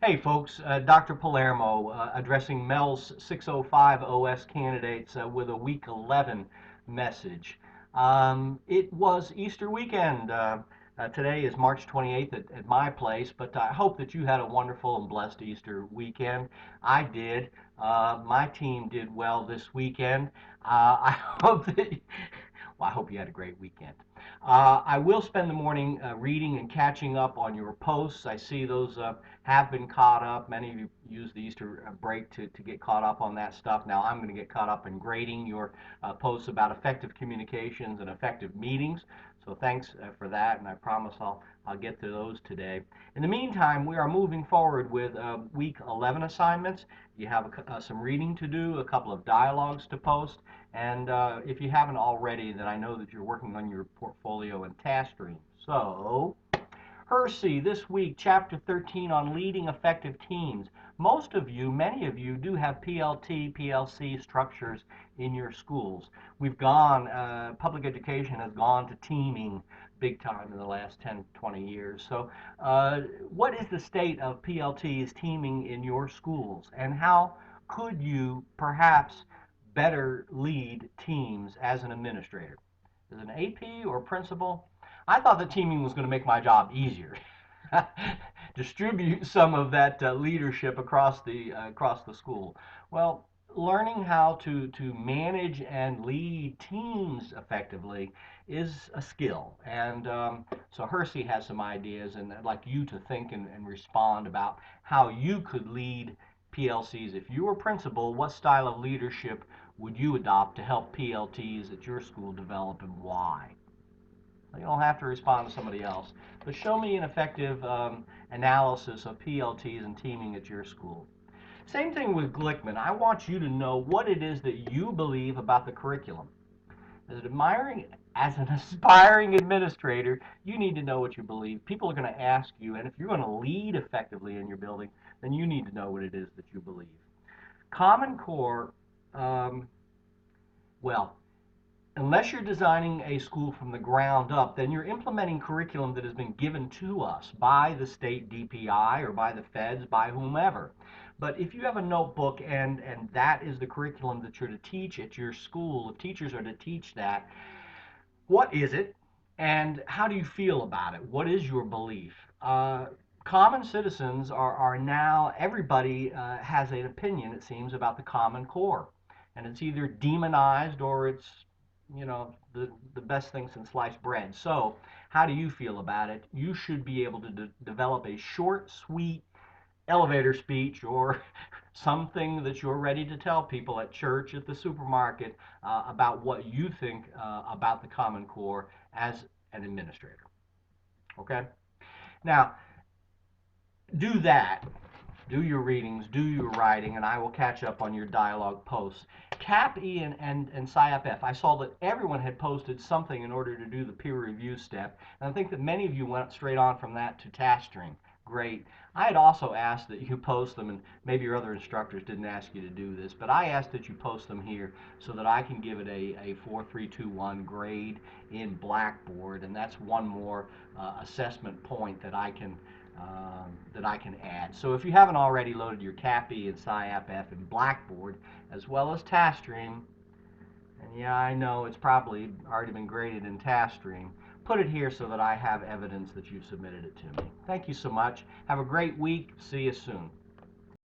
Hey folks, Dr. Palermo addressing Mel's 605 OS candidates with a week 11 message. It was Easter weekend. Today is March 28th at my place, but I hope that you had a wonderful and blessed Easter weekend. I did. My team did well this weekend. I hope that well, I hope you had a great weekend. I will spend the morning reading and catching up on your posts. I see those have been caught up. Many of you use the Easter break to get caught up on that stuff. Now I'm going to get caught up in grading your posts about effective communications and effective meetings. So thanks for that, and I promise I'll get to those today. In the meantime, we are moving forward with week 11 assignments. You have some reading to do, a couple of dialogues to post, and if you haven't already, then I know that you're working on your portfolio and task stream. So, Hersey, this week, Chapter 13 on leading effective teams. Most of you, many of you, do have PLT, PLC structures in your schools. Public education has gone to teaming big time in the last 10, 20 years. So what is the state of PLTs teaming in your schools, and how could you perhaps better lead teams as an administrator? As an AP or principal, I thought that teaming was going to make my job easier. Distribute some of that leadership across the school. Well, learning how to manage and lead teams effectively is a skill, and so Hersey has some ideas, and I'd like you to think and respond about how you could lead PLCs. If you were principal, what style of leadership would you adopt to help PLTs at your school develop, and why? You don't have to respond to somebody else, but show me an effective analysis of PLTs and teaming at your school. Same thing with Glickman. I want you to know what it is that you believe about the curriculum. As an aspiring administrator, you need to know what you believe. People are going to ask you, and if you're going to lead effectively in your building, then you need to know what it is that you believe. Common Core, well, unless you're designing a school from the ground up, then you're implementing curriculum that has been given to us by the state DPI or by the feds, by whomever. But if you have a notebook and that is the curriculum that you're to teach at your school, if teachers are to teach that, what is it and how do you feel about it? What is your belief? Common citizens are now, everybody has an opinion, it seems, about the Common Core. And it's either demonized or it's the best thing since sliced bread. So how do you feel about it? You should be able to develop a short, sweet elevator speech or something that you're ready to tell people at church, at the supermarket, about what you think about the Common Core as an administrator. Okay? Now, do that. Do your readings, do your writing, and I will catch up on your dialogue posts. CAPE and SciAPF, I saw that everyone had posted something in order to do the peer review step, and I think that many of you went straight on from that to task stream. Great. I had also asked that you post them, and maybe your other instructors didn't ask you to do this, but I asked that you post them here so that I can give it a 4-3-2-1 grade in Blackboard, and that's one more assessment point that I can add. So if you haven't already loaded your CAPE and SciAPF in Blackboard, as well as TaskStream, and yeah, I know it's probably already been graded in TaskStream, put it here so that I have evidence that you've submitted it to me. Thank you so much. Have a great week. See you soon.